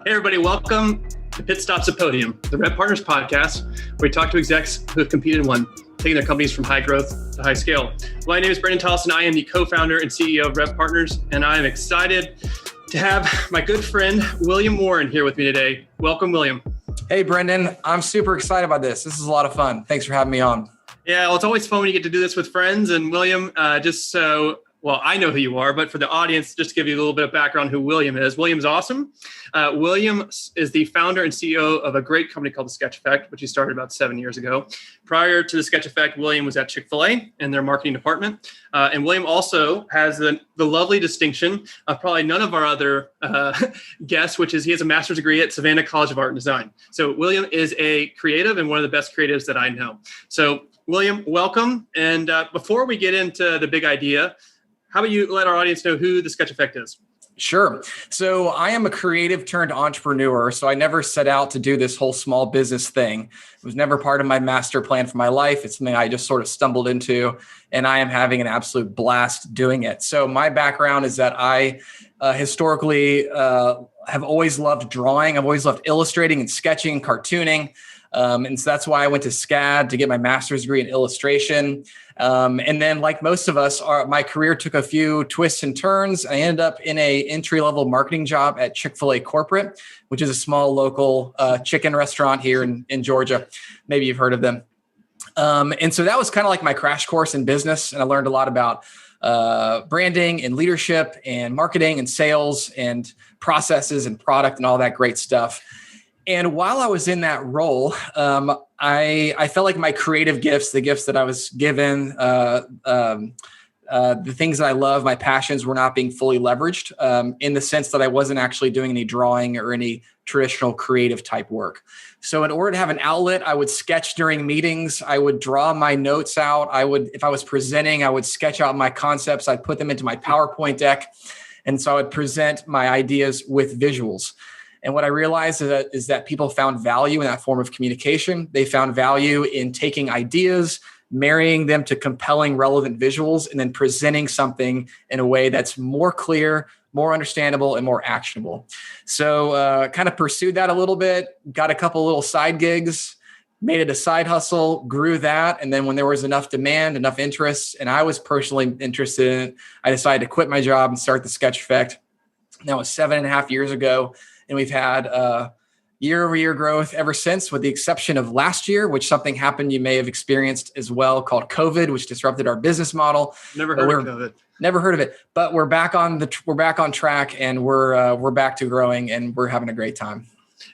Hey, everybody, welcome to Pit Stops at Podium, the Rev Partners podcast, where we talk to execs who have competed and won, taking their companies from high growth to high scale. My name is Brendan Tolson. I am the co-founder and CEO of Rev Partners, and I am excited to have my good friend, William Warren, here with me today. Welcome, William. Hey, Brendan. I'm super excited about this. This is a lot of fun. Thanks for having me on. Yeah, well, it's always fun when you get to do this with friends. And William, I know who you are, but for the audience, just to give you a little bit of background who William is. William's awesome. William is the founder and CEO of a great company called The Sketch Effect, which he started about 7 years ago. Prior to The Sketch Effect, William was at Chick-fil-A in their marketing department. And William also has the lovely distinction of probably none of our other guests, which is he has a master's degree at Savannah College of Art and Design. So William is a creative and one of the best creatives that I know. So William, welcome. And before we get into the big idea, how about you let our audience know who The Sketch Effect is? Sure. So I am a creative turned entrepreneur. So I never set out to do this whole small business thing. It was never part of my master plan for my life. It's something I just sort of stumbled into, and I am having an absolute blast doing it. So my background is that I historically have always loved drawing. I've always loved illustrating and sketching, cartooning. And so that's why I went to SCAD to get my master's degree in illustration. And then like most of us, my career took a few twists and turns. I ended up in a entry-level marketing job at Chick-fil-A corporate, which is a small local chicken restaurant here in Georgia. Maybe you've heard of them. And so that was kind of like my crash course in business. And I learned a lot about branding and leadership and marketing and sales and processes and product and all that great stuff. And while I was in that role, I felt like my creative gifts, the gifts that I was given, the things that I love, my passions were not being fully leveraged in the sense that I wasn't actually doing any drawing or any traditional creative type work. So in order to have an outlet, I would sketch during meetings. I would draw my notes out. If I was presenting, I would sketch out my concepts. I'd put them into my PowerPoint deck. And so I would present my ideas with visuals. And what I realized is that people found value in that form of communication. They found value in taking ideas, marrying them to compelling, relevant visuals, and then presenting something in a way that's more clear, more understandable, and more actionable. So kind of pursued that a little bit, got a couple little side gigs, made it a side hustle, grew that. And then when there was enough demand, enough interest, and I was personally interested in it, I decided to quit my job and start The Sketch Effect. That was 7.5 years ago. And we've had year-over-year growth ever since, with the exception of last year, which something happened you may have experienced as well, called COVID, which disrupted our business model. Never heard of COVID. Never heard of it, but we're back on track, and we're back to growing, and we're having a great time.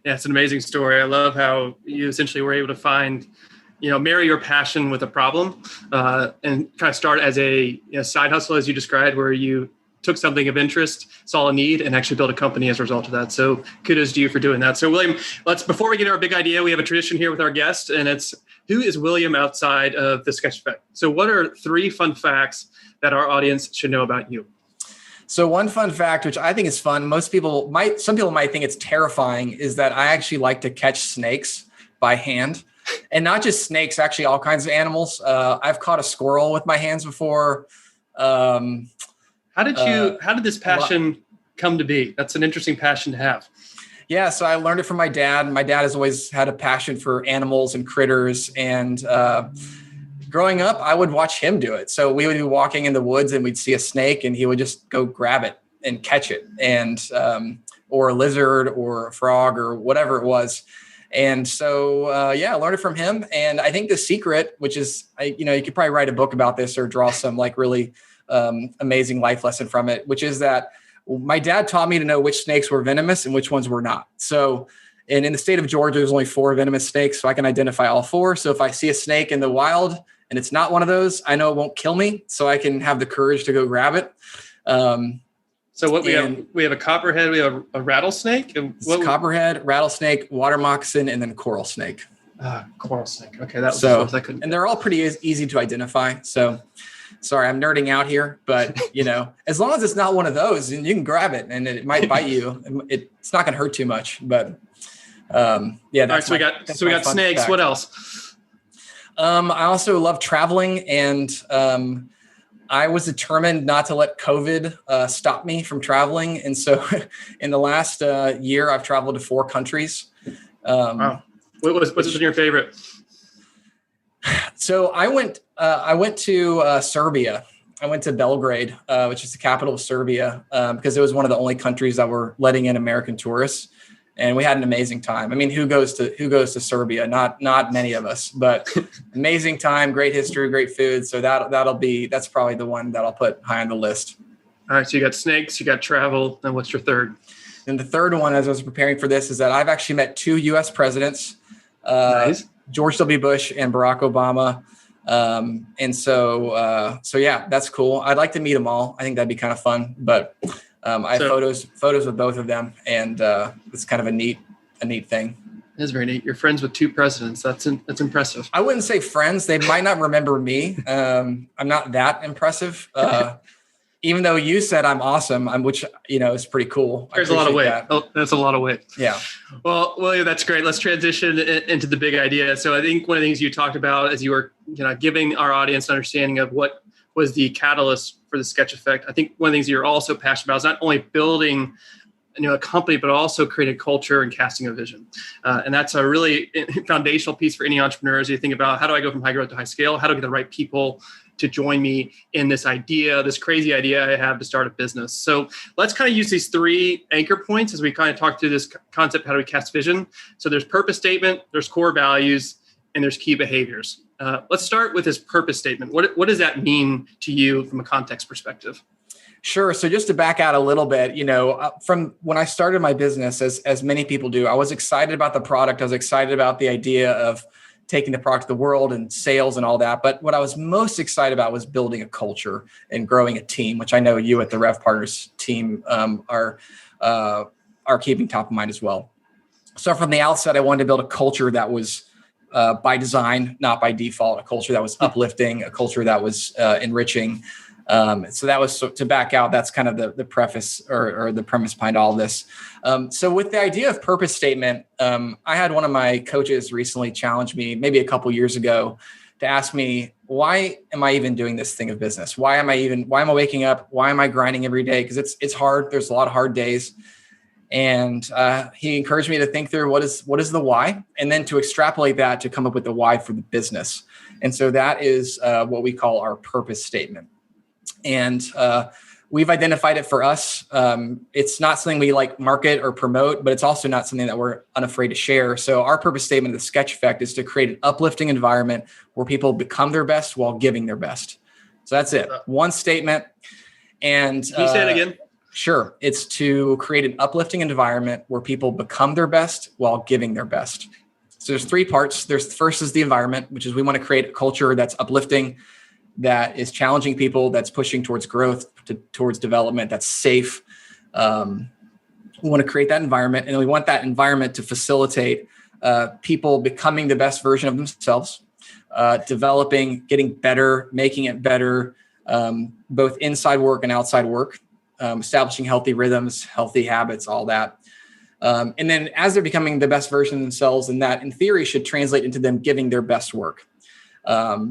Yeah, it's an amazing story. I love how you essentially were able to find, marry your passion with a problem, and kind of start as a side hustle, as you described, where you took something of interest, saw a need, and actually built a company as a result of that. So kudos to you for doing that. So William, before we get to our big idea, we have a tradition here with our guest, and it's who is William outside of The Sketch Effect? So what are 3 fun facts that our audience should know about you? So one fun fact, which I think is fun, some people might think it's terrifying, is that I actually like to catch snakes by hand. And not just snakes, actually all kinds of animals. I've caught a squirrel with my hands before. How did this passion come to be? That's an interesting passion to have. Yeah, so I learned it from my dad. My dad has always had a passion for animals and critters. And growing up, I would watch him do it. So we would be walking in the woods and we'd see a snake and he would just go grab it and catch it, and or a lizard or a frog or whatever it was. And so, I learned it from him. And I think the secret, which is, you could probably write a book about this or draw some like really amazing life lesson from it, which is that my dad taught me to know which snakes were venomous and which ones were not. So, and in the state of Georgia, there's only 4 venomous snakes, so I can identify all 4. So if I see a snake in the wild and it's not one of those, I know it won't kill me, so I can have the courage to go grab it. So what we have a copperhead, we have a rattlesnake, copperhead, rattlesnake, water moccasin, and then coral snake. Coral snake. Okay, that was the I couldn't. And they're all pretty easy to identify. So. Sorry, I'm nerding out here, but as long as it's not one of those, and you can grab it, and it might bite you. It's not going to hurt too much, but All right, so we got snakes. Fact. What else? I also love traveling, and I was determined not to let COVID stop me from traveling. And so in the last year, I've traveled to 4 countries. Wow. What's your favorite? So I went to Serbia. I went to Belgrade, which is the capital of Serbia, because it was one of the only countries that were letting in American tourists. And we had an amazing time. I mean, who goes to Serbia? Not many of us, but amazing time, great history, great food. So that's probably the one that I'll put high on the list. All right. So you got snakes, you got travel. And what's your third? And the third one, as I was preparing for this, is that I've actually met 2 U.S. presidents, Nice. George W. Bush and Barack Obama. And so yeah, that's cool. I'd like to meet them all. I think that'd be kind of fun, but I have photos with both of them, and it's kind of a neat thing. It is very neat. You're friends with 2 presidents. That's impressive. I wouldn't say friends. They might not remember me. I'm not that impressive. Even though you said I'm awesome, which is pretty cool. There's a lot of weight. That's a lot of weight. Yeah. Well, William, that's great. Let's transition into the big idea. So I think one of the things you talked about as you were giving our audience an understanding of what was the catalyst for the Sketch Effect. I think one of the things you're also passionate about is not only building a company, but also creating culture and casting a vision. And that's a really foundational piece for any entrepreneurs. You think about, how do I go from high growth to high scale? How do I get the right people to join me in this crazy idea I have to start a business? So let's kind of use these 3 anchor points as we kind of talk through this concept. How do we cast vision? So there's purpose statement, there's core values, and there's key behaviors. Let's start with this purpose statement. What does that mean to you from a context perspective? Sure. So just to back out a little bit, from when I started my business, as many people do, I was excited about the product. I was excited about the idea of taking the product to the world and sales and all that. But what I was most excited about was building a culture and growing a team, which I know you at the Rev Partners team are keeping top of mind as well. So from the outset, I wanted to build a culture that was by design, not by default, a culture that was uplifting, a culture that was enriching. So that was to back out. That's kind of the preface or the premise behind all this. So with the idea of purpose statement, I had one of my coaches recently challenge me maybe a couple years ago to ask me, why am I even doing this thing of business? Why am I waking up? Why am I grinding every day? Because it's hard. There's a lot of hard days. And he encouraged me to think through what is the why, and then to extrapolate that to come up with the why for the business. And so that is what we call our purpose statement. And we've identified it for us. It's not something we market or promote, but it's also not something that we're unafraid to share. So our purpose statement of the Sketch Effect is to create an uplifting environment where people become their best while giving their best. So that's it. One statement. And can you say it again? Sure. It's to create an uplifting environment where people become their best while giving their best. So there's 3 parts. First is the environment, which is we want to create a culture that's uplifting, that is challenging people, that's pushing towards growth, towards development, that's safe. We want to create that environment, and we want that environment to facilitate people becoming the best version of themselves, developing, getting better, making it better, both inside work and outside work, establishing healthy rhythms, healthy habits, all that. And then as they're becoming the best version of themselves, and that in theory should translate into them giving their best work.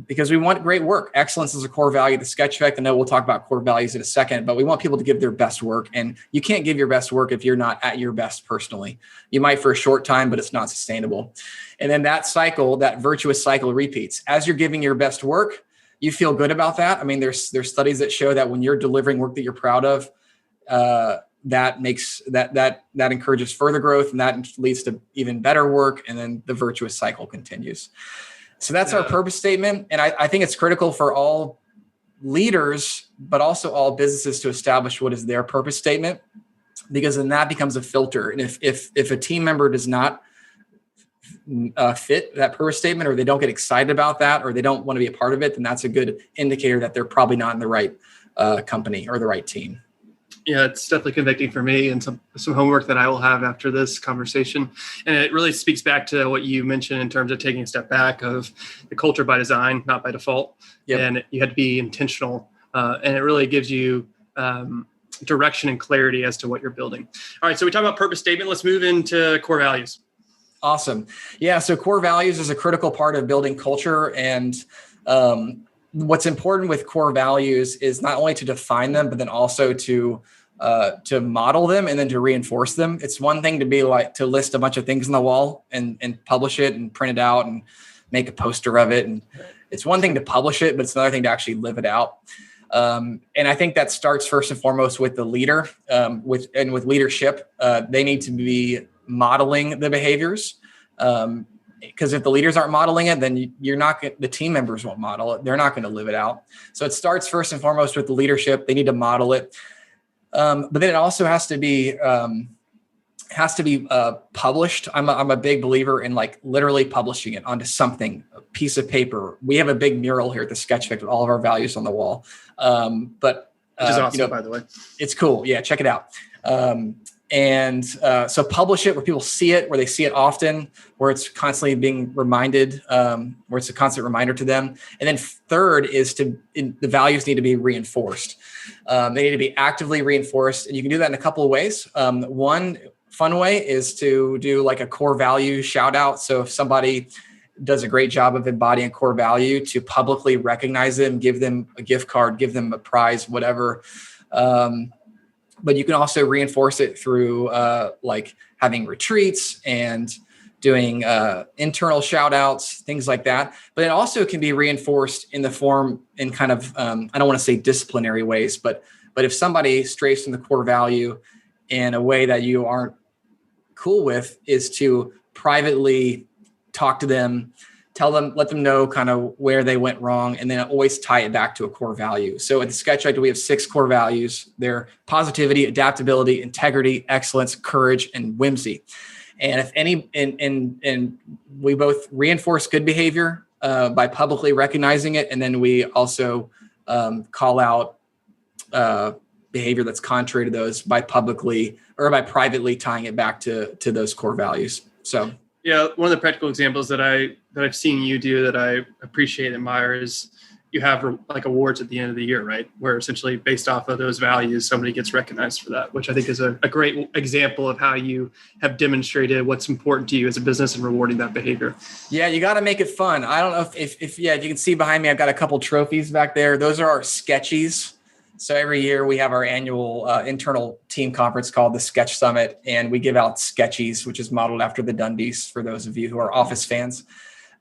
Because we want great work. Excellence is a core value of the Sketch Effect. I know we'll talk about core values in a second, but we want people to give their best work. And you can't give your best work if you're not at your best personally. You might for a short time, but it's not sustainable. And then that cycle, that virtuous cycle repeats. As you're giving your best work, you feel good about that. I mean, there's studies that show that when you're delivering work that you're proud of, that makes that encourages further growth, and that leads to even better work. And then the virtuous cycle continues. So that's our purpose statement. And I think it's critical for all leaders, but also all businesses to establish what is their purpose statement, because then that becomes a filter. And if a team member does not fit that purpose statement, or they don't get excited about that, or they don't want to be a part of it, then that's a good indicator that they're probably not in the right company or the right team. Yeah, it's definitely convicting for me, and some homework that I will have after this conversation. And it really speaks back to what you mentioned in terms of taking a step back of the culture by design, not by default. Yep. And you had to be intentional. And it really gives you direction and clarity as to what you're building. All right, so we talked about purpose statement. Let's move into core values. Awesome. Yeah, so core values is a critical part of building culture. And what's important with core values is not only to define them, but then also to model them and then to reinforce them. It's one thing to be like to list a bunch of things on the wall and publish it and print it out and make a poster of it. And it's one thing to publish it, but it's another thing to actually live it out. And I think that starts first and foremost with the leader, with leadership. They need to be modeling the behaviors. Because if the leaders aren't modeling it, then the team members won't model it. They're not going to live it out. So it starts first and foremost with the leadership. They need to model it. But then it also has to be published. I'm a big believer in like literally publishing it onto something, a piece of paper. We have a big mural here at the Sketch Effect with all of our values on the wall. Which is awesome, by the way. It's cool. Yeah, check it out. So publish it where people see it, where they see it often, where it's constantly being reminded, where it's a constant reminder to them. And then third is the values need to be reinforced. They need to be actively reinforced. And you can do that in a couple of ways. One fun way is to do like a core value shout out. So if somebody does a great job of embodying a core value, to publicly recognize them, give them a gift card, give them a prize, whatever. But you can also reinforce it through like having retreats and doing internal shout outs, things like that. But it also can be reinforced in the form in kind of, I don't want to say disciplinary ways, but if somebody strays from the core value in a way that you aren't cool with, is to privately talk to them, tell them, let them know kind of where they went wrong, and then always tie it back to a core value. So at the Sketch Effect, we have 6 core values. They're positivity, adaptability, integrity, excellence, courage, and whimsy. And if any, and we both reinforce good behavior by publicly recognizing it, and then we also call out behavior that's contrary to those by publicly or by privately tying it back to those core values. So. Yeah, one of the practical examples that I've seen you do that I appreciate and admire is you have like awards at the end of the year, right? Where essentially based off of those values, somebody gets recognized for that, which I think is a great example of how you have demonstrated what's important to you as a business and rewarding that behavior. Yeah, you got to make it fun. I don't know if you can see behind me, I've got a couple trophies back there. Those are our sketchies. So every year we have our annual internal team conference called the Sketch Summit, and we give out sketchies, which is modeled after the Dundies for those of you who are Office fans.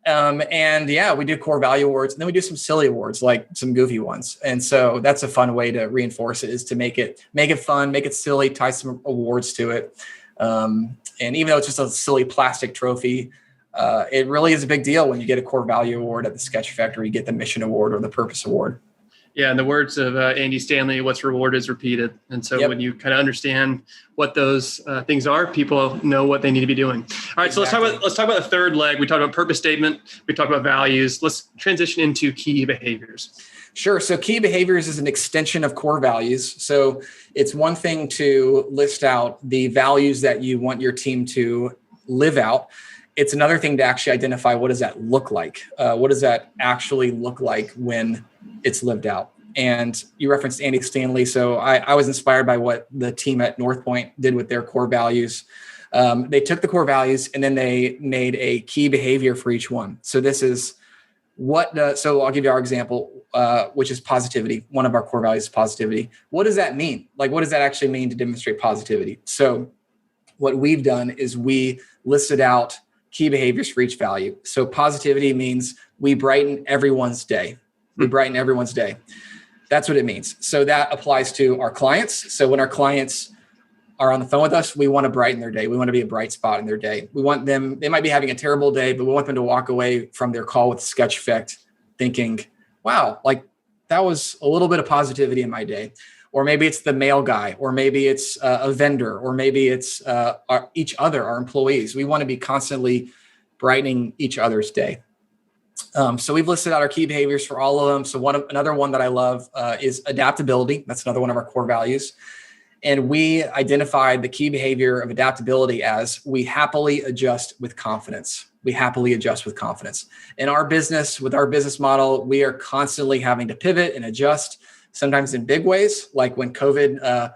And yeah, we do core value awards, and then we do some silly awards, like some goofy ones. And so that's a fun way to reinforce it, is to make it fun, make it silly, tie some awards to it. And even though it's just a silly plastic trophy, it really is a big deal when you get a core value award at the Sketch Effect, or you get the mission award or the purpose award. Yeah, in the words of Andy Stanley, what's rewarded is repeated. And so when you kind of understand what those things are, people know what they need to be doing. All right, so let's talk about the third leg. We talked about purpose statement. We talked about values. Let's transition into key behaviors. Sure. So key behaviors is an extension of core values. So it's one thing to list out the values that you want your team to live out. It's another thing to actually identify, what does that look like? What does that actually look like when it's lived out? And you referenced Andy Stanley. So I was inspired by what the team at North Point did with their core values. They took the core values and then they made a key behavior for each one. So this is so I'll give you our example, which is positivity. One of our core values is positivity. What does that mean? Like, what does that actually mean to demonstrate positivity? So what we've done is we listed out key behaviors for each value. So positivity means we brighten everyone's day. We brighten everyone's day. That's what it means. So that applies to our clients. So when our clients are on the phone with us, we want to brighten their day. We want to be a bright spot in their day. We want them, they might be having a terrible day, but we want them to walk away from their call with Sketch Effect thinking, wow, like that was a little bit of positivity in my day. Or maybe it's the mail guy, or maybe it's a vendor, or maybe it's each other, our employees. We want to be constantly brightening each other's day. So we've listed out our key behaviors for all of them. So another one that I love is adaptability. That's another one of our core values. And we identified the key behavior of adaptability as we happily adjust with confidence. We happily adjust with confidence. In our business, with our business model, we are constantly having to pivot and adjust, sometimes in big ways, like when COVID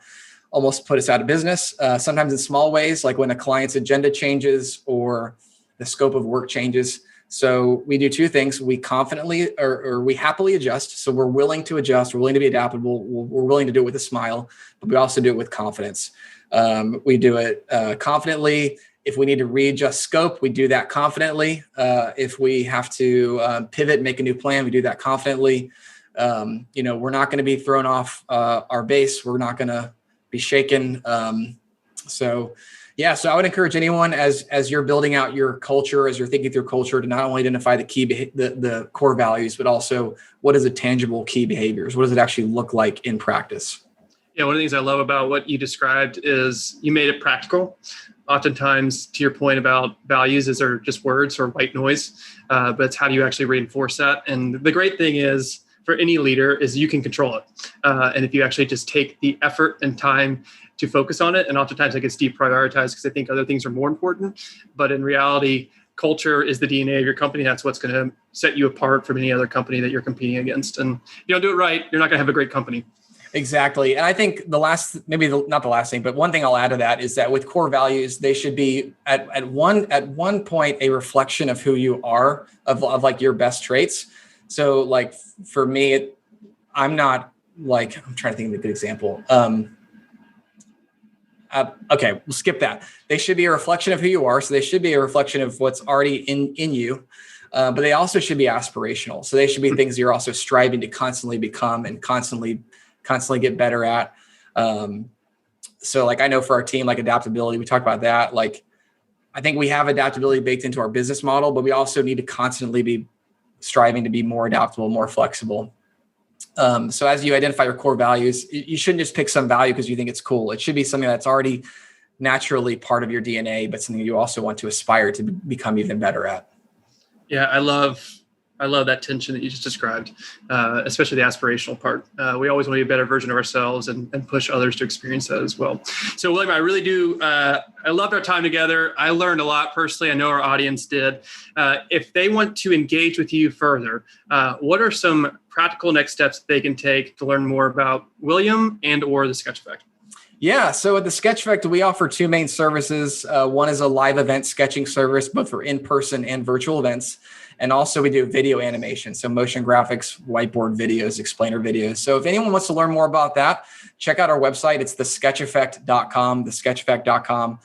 almost put us out of business. Sometimes in small ways, like when a client's agenda changes or the scope of work changes. So we do two things. We confidently or we happily adjust. So we're willing to adjust. We're willing to be adaptable. We're willing to do it with a smile, but we also do it with confidence. We do it confidently. If we need to readjust scope, we do that confidently. If we have to pivot, make a new plan, we do that confidently. We're not going to be thrown off our base. We're not going to be shaken. So I would encourage anyone as you're building out your culture, as you're thinking through culture, to not only identify the core values, but also what is a tangible key behaviors? What does it actually look like in practice? Yeah, one of the things I love about what you described is you made it practical. Oftentimes, to your point about values, is they're just words or white noise, but it's how do you actually reinforce that? And the great thing is, for any leader, is you can control it. And if you actually just take the effort and time to focus on it, and oftentimes it gets deprioritized because I think other things are more important. But in reality, culture is the DNA of your company. That's what's going to set you apart from any other company that you're competing against. And if you don't do it right, you're not going to have a great company. Exactly. And I think not the last thing, but one thing I'll add to that is that with core values, they should be at one point a reflection of who you are, of like your best traits. So like for me, I'm trying to think of a good example. Okay, we'll skip that. They should be a reflection of who you are. So they should be a reflection of what's already in you, but they also should be aspirational. So they should be things you're also striving to constantly become and constantly get better at. So like I know for our team, like adaptability, we talked about that. Like I think we have adaptability baked into our business model, but we also need to constantly be striving to be more adaptable, more flexible. So as you identify your core values, you shouldn't just pick some value because you think it's cool. It should be something that's already naturally part of your DNA, but something you also want to aspire to become even better at. Yeah, I love that tension that you just described, especially the aspirational part. We always want to be a better version of ourselves and push others to experience that as well. So William, I really do. I loved our time together. I learned a lot personally. I know our audience did. If they want to engage with you further, what are some practical next steps they can take to learn more about William and or the Sketch Effect? Yeah. So at the Sketch Effect, we offer two main services. One is a live event sketching service, both for in-person and virtual events. And also we do video animation. So motion graphics, whiteboard videos, explainer videos. So if anyone wants to learn more about that, check out our website. It's thesketcheffect.com,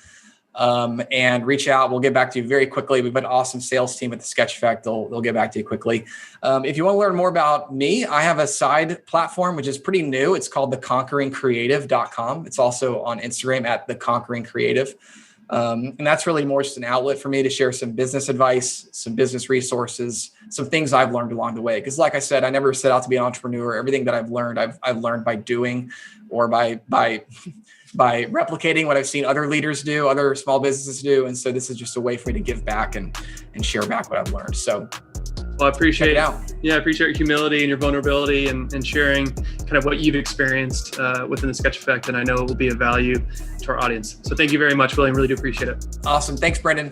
and reach out. We'll get back to you very quickly. We've got an awesome sales team at the Sketch Effect. They'll get back to you quickly. If you want to learn more about me, I have a side platform, which is pretty new. It's called theconqueringcreative.com. It's also on Instagram at theconqueringcreative. And that's really more just an outlet for me to share some business advice, some business resources, some things I've learned along the way. Because like I said, I never set out to be an entrepreneur. Everything that I've learned by doing or by replicating what I've seen other leaders do, other small businesses do. And so this is just a way for me to give back and share back what I've learned. So well, I appreciate I appreciate your humility and your vulnerability and sharing kind of what you've experienced within the Sketch Effect. And I know it will be of value to our audience. So thank you very much, William. Really do appreciate it. Awesome. Thanks, Brendan.